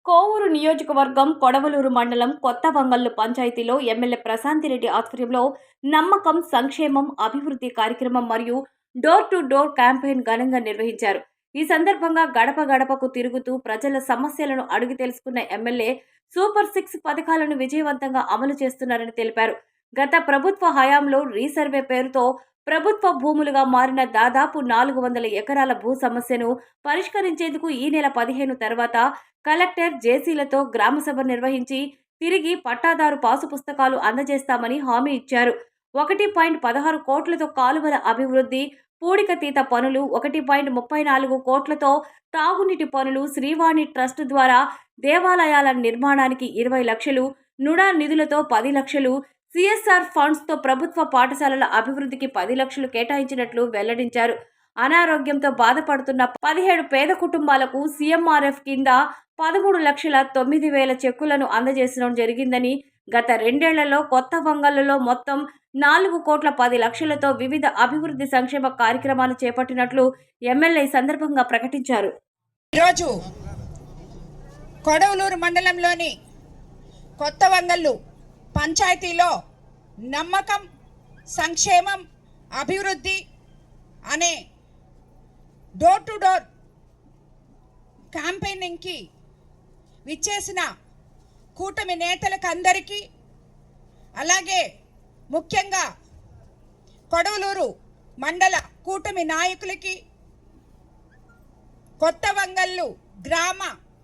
కోవూరు నియోజకవర్గం కొడవలూరు మండలం కొత్త వంగల్లు పంచాయతీలో ఎమ్మెల్యే ప్రశాంతిరెడ్డి ఆధ్వర్యంలో నమ్మకం సంక్షేమం అభివృద్ధి కార్యక్రమం మరియు డోర్ టు డోర్ క్యాంపెయిన్ ఘనంగా నిర్వహించారు. ఈ సందర్భంగా గడప గడపకు తిరుగుతూ ప్రజల సమస్యలను అడిగి తెలుసుకున్న ఎమ్మెల్యే సూపర్ 6 పథకాలను విజయవంతంగా అమలు చేస్తున్నారని తెలిపారు. గత ప్రభుత్వ హయాంలో రీసర్వే పేరుతో ప్రభుత్వ భూములుగా మారిన దాదాపు 400 ఎకరాల భూ సమస్యను పరిష్కరించేందుకు ఈ నెల 15 తర్వాత కలెక్టర్ జేసీలతో గ్రామసభ నిర్వహించి తిరిగి పట్టాదారు పాసు పుస్తకాలు అందజేస్తామని హామీ ఇచ్చారు. 1.16 కోట్లతో కాలువల అభివృద్ధి, పూడికతీత పనులు, 1.34 కోట్లతో తాగునీటి పనులు, శ్రీవాణి ట్రస్ట్ ద్వారా దేవాలయాల నిర్మాణానికి 20 లక్షలు, నుడా నిధులతో 10 లక్షలు, సిఎస్ఆర్ ఫండ్స్తో ప్రభుత్వ పాఠశాలల అభివృద్ధికి 10 లక్షలు కేటాయించినట్లు వెల్లడించారు. అనారోగ్యంతో బాధపడుతున్న 17 పేద కుటుంబాలకు సీఎంఆర్ఎఫ్ కింద 13,09,000 చెక్కులను అందజేయడం జరిగిందని, గత 2 ఏళ్లలో కొత్త వంగల్లులో మొత్తం 4,10,00,000తో వివిధ అభివృద్ధి సంక్షేమ కార్యక్రమాలు చేపట్టినట్లు ఎమ్మెల్యే సందర్భంగా ప్రకటించారు. ఈరోజు కొడవలూరు మండలంలోని కొత్త వంగల్లు పంచాయతీలో నమ్మకం సంక్షేమం అభివృద్ధి అనే డోర్ టు డోర్ క్యాంపెయినింగ్కి విచ్చేసిన కూటమి నేతలకు అందరికీ, అలాగే ముఖ్యంగా కొడవలూరు మండల కూటమి నాయకులకి, కొత్త వంగల్లు గ్రామ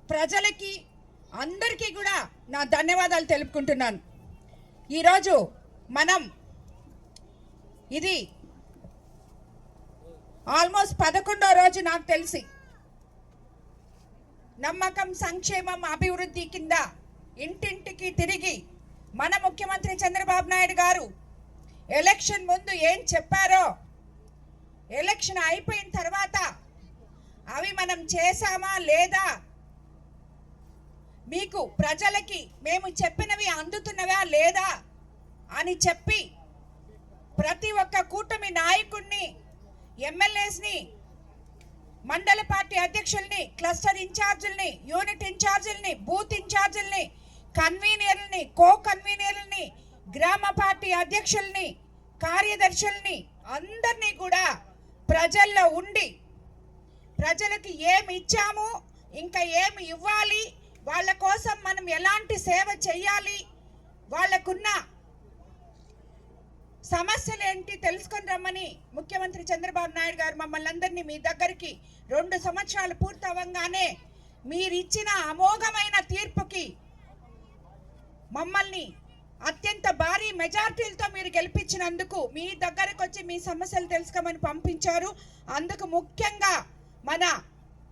ప్రజలకి అందరికీ కూడా నా ధన్యవాదాలు తెలుపుకుంటున్నాను. ఈరోజు మనం ఇది ఆల్మోస్ట్ 11వ రోజు నాకు తెలిసి నమ్మకం సంక్షేమం అభివృద్ధి కింద ఇంటింటికి తిరిగి మన ముఖ్యమంత్రి చంద్రబాబు నాయుడు గారు ఎలక్షన్ ముందు ఏం చెప్పారో ఎలక్షన్ అయిపోయిన తర్వాత అవి మనం చేశామా లేదా, మీకు ప్రజలకి మేము చెప్పినవి అందుతున్నవా లేదా అని చెప్పి ప్రతి ఒక్క కూటమి నాయకుడిని, ఎమ్మెల్యేస్ని, మండల పార్టీ అధ్యక్షుల్ని, క్లస్టర్ ఇన్ఛార్జీల్ని, యూనిట్ ఇన్ఛార్జీల్ని, బూత్ ఇన్ఛార్జీల్ని, కన్వీనర్లని, కో కన్వీనర్లని, గ్రామ పార్టీ అధ్యక్షుల్ని, కార్యదర్శుల్ని అందరినీ కూడా ప్రజల్లో ఉండి ప్రజలకు ఏమి ఇచ్చాము, ఇంకా ఏమి ఇవ్వాలి, వాళ్ళ కోసం మనం ఎలాంటి సేవ చేయాలి, వాళ్ళకున్న సమస్యలు ఏంటి తెలుసుకొని రమ్మని ముఖ్యమంత్రి చంద్రబాబు నాయుడు గారు మమ్మల్ని అందరినీ మీ దగ్గరికి 2 సంవత్సరాలు పూర్తవగానే మీరిచ్చిన అమోఘమైన తీర్పుకి మమ్మల్ని అత్యంత భారీ మెజార్టీలతో మీరు గెలిపించినందుకు మీ దగ్గరకు వచ్చి మీ సమస్యలు తెలుసుకోమని పంపించారు. అందుకు ముఖ్యంగా మన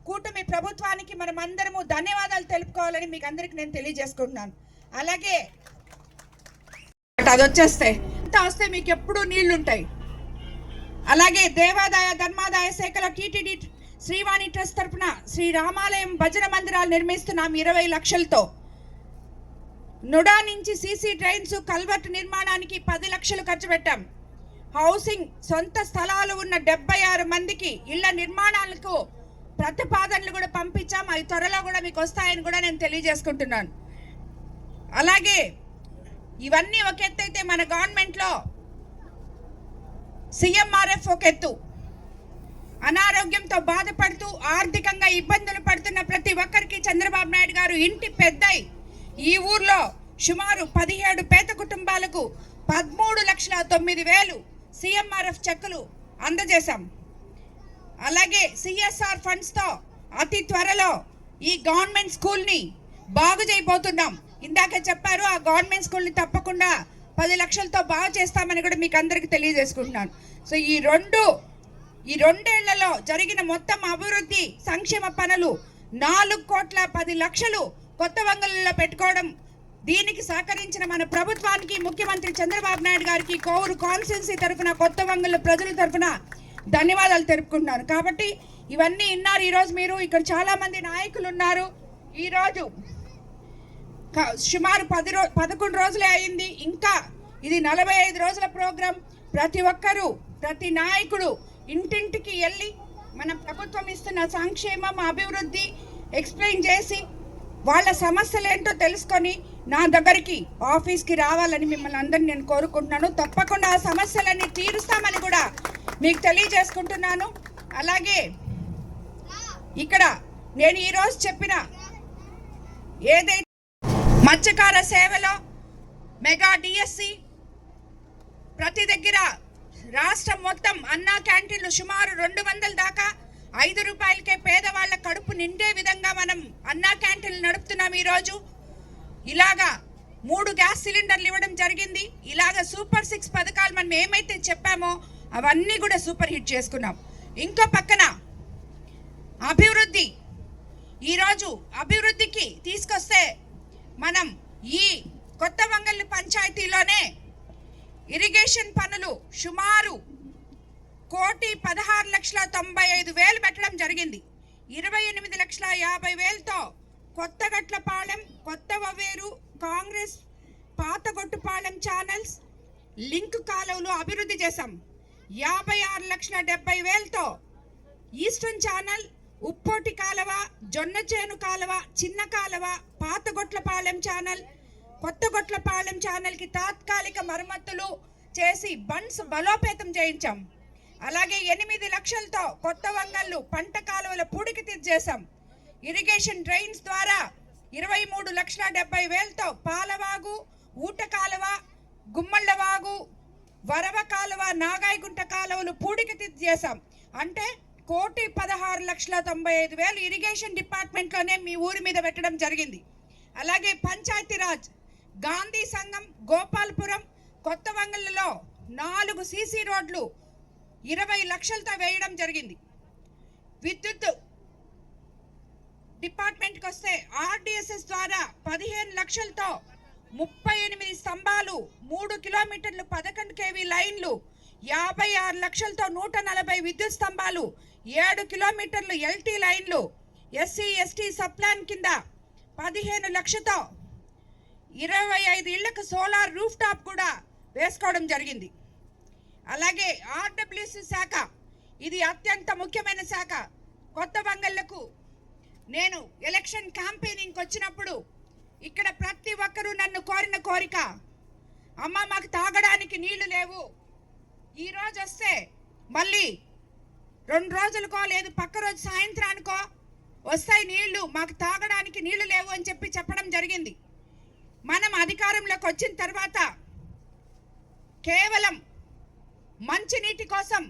కూటమి ప్రభుత్వానికి మనం అందరము ధన్యవాదాలు తెలుపుకోవాలని మీకు అందరికి నేను తెలియజేసుకుంటున్నాను. అలాగే అది వస్తే మీకు ఎప్పుడూ నీళ్లుంటాయి. అలాగే దేవాదాయ ధర్మాదాయ శాఖల టీటీడీ శ్రీవాణి ట్రస్ట్ తరఫున శ్రీ రామాలయం భజన మందిరాలు నిర్మిస్తున్నాం 20 లక్షలతో. నుడా నుంచి సీసీ డ్రైన్స్ కల్వర్ట్ నిర్మాణానికి 10 లక్షలు ఖర్చు పెట్టాం. హౌసింగ్ సొంత స్థలాలు ఉన్న 76 మందికి ఇళ్ల నిర్మాణాలకు ప్రతిపాదనలు కూడా పంపించాం. అవి త్వరలో కూడా మీకు వస్తాయని కూడా నేను తెలియజేసుకుంటున్నాను. అలాగే ఇవన్నీ ఒక ఎత్తు అయితే మన గవర్నమెంట్లో సీఎంఆర్ఎఫ్ ఒక ఎత్తు. అనారోగ్యంతో బాధపడుతూ ఆర్థికంగా ఇబ్బందులు పడుతున్న ప్రతి ఒక్కరికి చంద్రబాబు నాయుడు గారు ఇంటి పెద్దై ఈ ఊర్లో సుమారు 17 పేద కుటుంబాలకు 13,09,000 సీఎంఆర్ఎఫ్ చెక్కులు అందజేశాం. అలాగే సిఎస్ఆర్ ఫండ్స్తో అతి త్వరలో ఈ గవర్నమెంట్ స్కూల్ని బాగు చేయబోతున్నాం. ఇందాక చెప్పారు, ఆ గవర్నమెంట్ స్కూల్ని తప్పకుండా 10 లక్షలతో బాగు చేస్తామని కూడా మీకు అందరికీ తెలియజేసుకుంటున్నాను. సో ఈ 2 ఏళ్లలో జరిగిన మొత్తం అభివృద్ధి సంక్షేమ పనులు 4,10,00,000 కొత్త వంగల్లో పెట్టుకోవడం, దీనికి సహకరించిన మన ప్రభుత్వానికి, ముఖ్యమంత్రి చంద్రబాబు నాయుడు గారికి కోవూరు కాన్స్టిట్యున్సీ తరఫున, కొత్త వంగల ప్రజల తరఫున ధన్యవాదాలు తెలుపుకుంటున్నాను. కాబట్టి ఇవన్నీ విన్నారు. ఈరోజు మీరు ఇక్కడ చాలామంది నాయకులు ఉన్నారు. ఈరోజు సుమారు 11 రోజులే అయింది. ఇంకా ఇది 45 రోజుల ప్రోగ్రాం. ప్రతి ఒక్కరూ, ప్రతి నాయకుడు ఇంటింటికి వెళ్ళి మన ప్రభుత్వం ఇస్తున్న సంక్షేమం అభివృద్ధి ఎక్స్ప్లెయిన్ చేసి వాళ్ళ సమస్యలు ఏంటో తెలుసుకొని నా దగ్గరికి ఆఫీస్కి రావాలని మిమ్మల్ని అందరిని నేను కోరుకుంటున్నాను. తప్పకుండా ఆ సమస్యలన్నీ తీరుస్తామని కూడా మీకు తెలియజేసుకుంటున్నాను. అలాగే ఇక్కడ నేను ఈరోజు చెప్పిన ఏదైతే మత్స్యకార సేవలో మెగా డిఎస్సి ప్రతి దగ్గర రాష్ట్రం మొత్తం అన్నా క్యాంటీన్లు సుమారు 200 దాకా 5 రూపాయలకే పేదవాళ్ళ కడుపు నిండే విధంగా మనం అన్నా క్యాంటీన్లు నడుపుతున్నాం. ఈరోజు ఇలాగా 3 గ్యాస్ సిలిండర్లు ఇవ్వడం జరిగింది. ఇలాగా సూపర్ 6 పథకాలు మనం ఏమైతే చెప్పామో అవన్నీ కూడా సూపర్ హిట్ చేసుకున్నాం. ఇంకో పక్కన అభివృద్ధి, ఈరోజు అభివృద్ధికి తీసుకొస్తే మనం ఈ కొత్త వంగల్లు పంచాయతీలోనే ఇరిగేషన్ పనులు సుమారు 1,16,95,000 పెట్టడం జరిగింది. 28,50,000తో కొత్తగట్లపాలెం, కొత్త వవేరు, కాంగ్రెస్, పాతగొట్టుపాలెం ఛానల్స్, లింక్ కాలువలు అభివృద్ధి చేశాం. 56,70,000తో ఈస్టర్న్ ఛానల్, ఉప్పోటి కాలువ, జొన్నచేను కాలువ, చిన్న కాలువ, పాతగొట్లపాలెం ఛానల్, కొత్తగొట్లపాలెం ఛానల్కి తాత్కాలిక మరమ్మతులు చేసి బండ్స్ బలోపేతం చేయించాం. అలాగే 8 లక్షలతో కొత్త వంగళ్ళు పంట కాలువల పూడికి తీర్చేశాం. ఇరిగేషన్ డ్రైన్స్ ద్వారా 23,70,000తో పాలవాగు, ఊట కాలువ, గుమ్మళ్ళవాగు, వరవ కాలువ, నాగాయగుంట కాలువలు పూడికి తీర్చేశాం. అంటే 1,16,95,000 ఇరిగేషన్ డిపార్ట్మెంట్లోనే మీ ఊరి మీద పెట్టడం జరిగింది. అలాగే పంచాయతీరాజ్, గాంధీ సంఘం, గోపాల్పురం, కొత్త వంగళ్ళలో 4 సీసీ రోడ్లు 20 లక్షలతో వేయడం జరిగింది. విద్యుత్ డిపార్ట్మెంట్కి వస్తే ఆర్డిఎస్ఎస్ ద్వారా 15 లక్షలతో 38 స్తంభాలు, 3 కిలోమీటర్లు 11 kV లైన్లు, 56 లక్షలతో 140 విద్యుత్ స్తంభాలు, 7 కిలోమీటర్లు ఎల్టీ లైన్లు, ఎస్సీ ఎస్టీ సప్లాన్ కింద 15 లక్షలతో 25 ఇళ్లకు సోలార్ రూఫ్ టాప్ కూడా వేసుకోవడం జరిగింది. అలాగే ఆర్డబ్ల్యూసి శాఖ, ఇది అత్యంత ముఖ్యమైన శాఖ. కొత్త వంగళ్లకు నేను ఎలక్షన్ క్యాంపెయినింగ్కి వచ్చినప్పుడు ఇక్కడ ప్రతి ఒక్కరూ నన్ను కోరిన కోరిక, అమ్మ మాకు తాగడానికి నీళ్లు లేవు, ఈరోజు వస్తే మళ్ళీ 2 రోజులకో లేదు పక్క రోజు సాయంత్రానికో వస్తాయి నీళ్లు, మాకు తాగడానికి నీళ్లు లేవు అని చెప్పడం జరిగింది. మనం అధికారంలోకి వచ్చిన తర్వాత కేవలం మంచినీటి కోసం,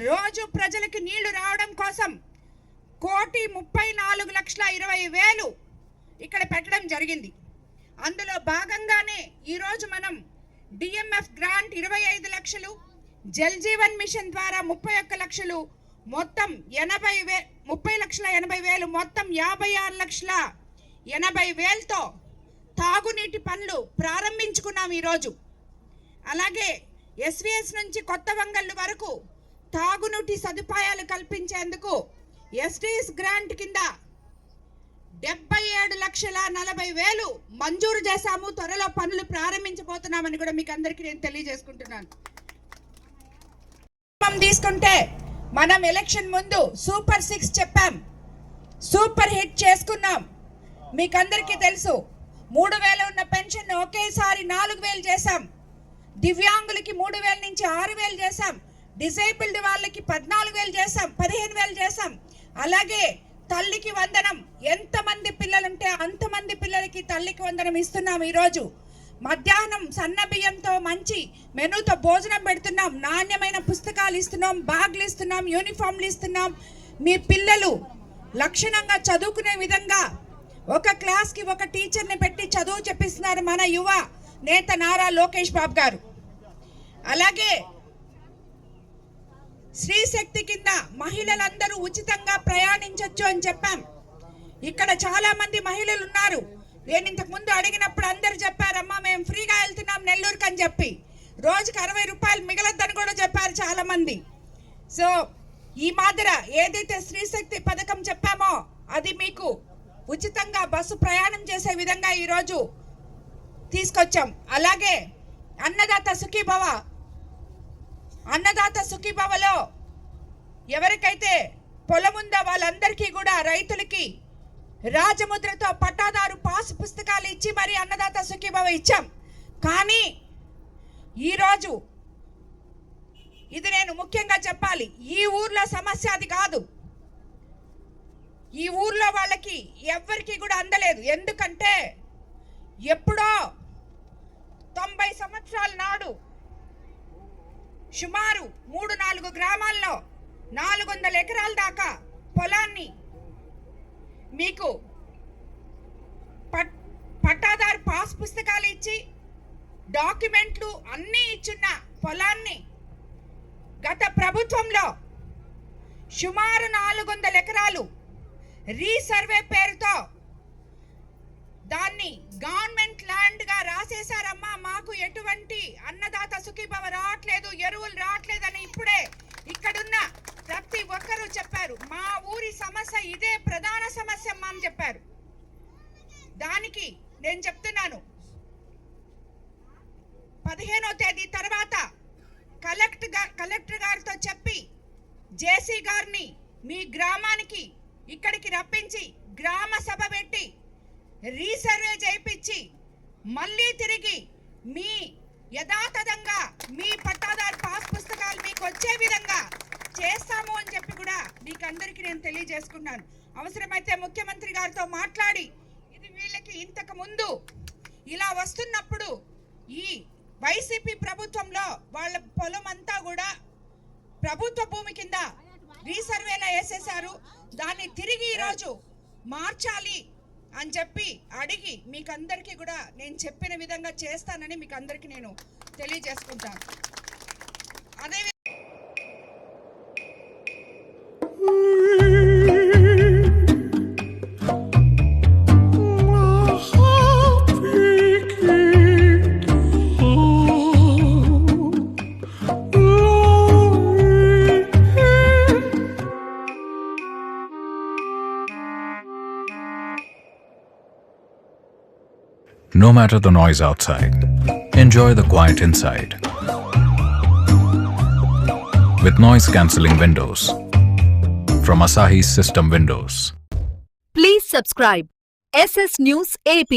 రోజు ప్రజలకు నీళ్లు రావడం కోసం 1,34,20,000 ఇక్కడ పెట్టడం జరిగింది. అందులో భాగంగానే ఈరోజు మనం డిఎంఎఫ్ గ్రాంట్ 25 లక్షలు, జల్ జీవన్ మిషన్ ద్వారా 31 లక్షలు, మొత్తం 30,80,000, మొత్తం 56,80,000తో తాగునీటి పనులు ప్రారంభించుకున్నాం ఈరోజు. అలాగే ఎస్విఎస్ నుంచి కొత్త వంగళ్ళు వరకు తాగునీటి సదుపాయాలు కల్పించేందుకు ఎస్డిఎస్ గ్రాంట్ కింద 77,40,000 మంజూరు చేశాము. త్వరలో పనులు ప్రారంభించబోతున్నామని కూడా మీకు అందరికీ నేను తెలియజేసుకుంటున్నాను. తీసుకుంటే మనం ఎలక్షన్ ముందు సూపర్ 6 చెప్పాం, సూపర్ హిట్ చేసుకున్నాం. మీకు అందరికీ తెలుసు, 3,000 ఉన్న పెన్షన్ ఒకేసారి 4,000 చేశాం. దివ్యాంగులకి 3,000 నుంచి 6,000 చేశాం. డిసేబుల్డ్ వాళ్ళకి 14,000 చేశాం, 15,000 చేశాం. అలాగే తల్లికి వందనం, ఎంతమంది పిల్లలుంటే అంతమంది పిల్లలకి తల్లికి వందనం ఇస్తున్నాం. ఈరోజు మధ్యాహ్నం సన్న బియ్యంతో మంచి మెనూతో భోజనం పెడుతున్నాం, నాణ్యమైన పుస్తకాలు ఇస్తున్నాం, బ్యాగ్లు ఇస్తున్నాం, యూనిఫామ్లు ఇస్తున్నాం. మీ పిల్లలు లక్షణంగా చదువుకునే విధంగా ఒక క్లాస్కి ఒక టీచర్ని పెట్టి చదువు చెప్పిస్తున్నారు మన యువ నేత నారా లోకేష్ బాబు గారు. అలాగే స్త్రీ శక్తి కింద మహిళలందరూ ఉచితంగా ప్రయాణించవచ్చు అని చెప్పాం. ఇక్కడ చాలా మంది మహిళలు ఉన్నారు. నేను ఇంతకు ముందు అడిగినప్పుడు అందరు చెప్పారమ్మా మేము ఫ్రీగా వెళ్తున్నాం నెల్లూరుకి అని చెప్పి, రోజుకి 60 రూపాయలు మిగలద్దని కూడా చెప్పారు చాలా మంది. సో ఈ మాదిర ఏదైతే స్త్రీ శక్తి పథకం చెప్పామో అది మీకు ఉచితంగా బస్సు ప్రయాణం చేసే విధంగా ఈరోజు తీసుకొచ్చాం. అలాగే అన్నదాత సుఖీభవ, అన్నదాత సుఖీభవలో ఎవరికైతే పొలం ఉందో వాళ్ళందరికీ కూడా రైతులకి రాజముద్రతో పట్టాదారు పాస్ పుస్తకాలు ఇచ్చి మరి అన్నదాత సుఖీభవ ఇచ్చాం. కానీ ఈరోజు ఇది నేను ముఖ్యంగా చెప్పాలి, ఈ ఊర్లో సమస్య అది కాదు. ఈ ఊర్లో వాళ్ళకి ఎవ్వరికి కూడా అందలేదు. ఎందుకంటే ఎప్పుడో 90 సంవత్సరాల నాడు సుమారు 3-4 గ్రామాల్లో 400 ఎకరాల దాకా పొలాన్ని మీకు పట్టాదారు పాస్ పుస్తకాలు ఇచ్చి డాక్యుమెంట్లు అన్నీ ఇచ్చున్న పొలాన్ని గత ప్రభుత్వంలో సుమారు 400 ఎకరాలు రీసర్వే పేరుతో దాన్ని గవర్నమెంట్ ల్యాండ్ గా రాసేశారమ్మా, మాకు ఎటువంటి అన్నదాత సుఖీభవ రావట్లేదు, ఎరువులు రావట్లేదని ఇప్పుడే ఇక్కడున్న ప్రతి ఒక్కరూ చెప్పారు. మా ఊరి సమస్య ఇదే ప్రధాన సమస్య అమ్మా అని చెప్పారు. దానికి నేను చెప్తున్నాను, 15వ తేదీ తర్వాత కలెక్టర్ గారితో చెప్పి జేసీ గారిని మీ గ్రామానికి ఇక్కడికి రప్పించి గ్రామ సభ పెట్టి రీసర్వే చేయించి మళ్ళీ తిరిగి మీ యథాతథంగా మీ పట్టాదారు పాస్ పుస్తకాలు మీకు వచ్చే విధంగా చేస్తాము అని చెప్పి కూడా మీకు అందరికీ నేను తెలియజేసుకున్నాను. అవసరమైతే ముఖ్యమంత్రి గారితో మాట్లాడి ఇది వీళ్ళకి ఇంతకు ముందు ఇలా వస్తున్నప్పుడు ఈ వైసీపీ ప్రభుత్వంలో వాళ్ళ పొలం అంతా కూడా ప్రభుత్వ భూమి కింద రీసర్వేలో వేసేశారు. దాన్ని తిరిగి ఈరోజు మార్చాలి అని చెప్పి అడిగి మీకు అందరికీ కూడా నేను చెప్పిన విధంగా చేస్తానని మీకు అందరికీ నేను తెలియజేసుకుంటాను. అదే No matter the noise outside, enjoy the quiet inside. With noise-cancelling windows from Asahi System Windows. Please subscribe SS News AP.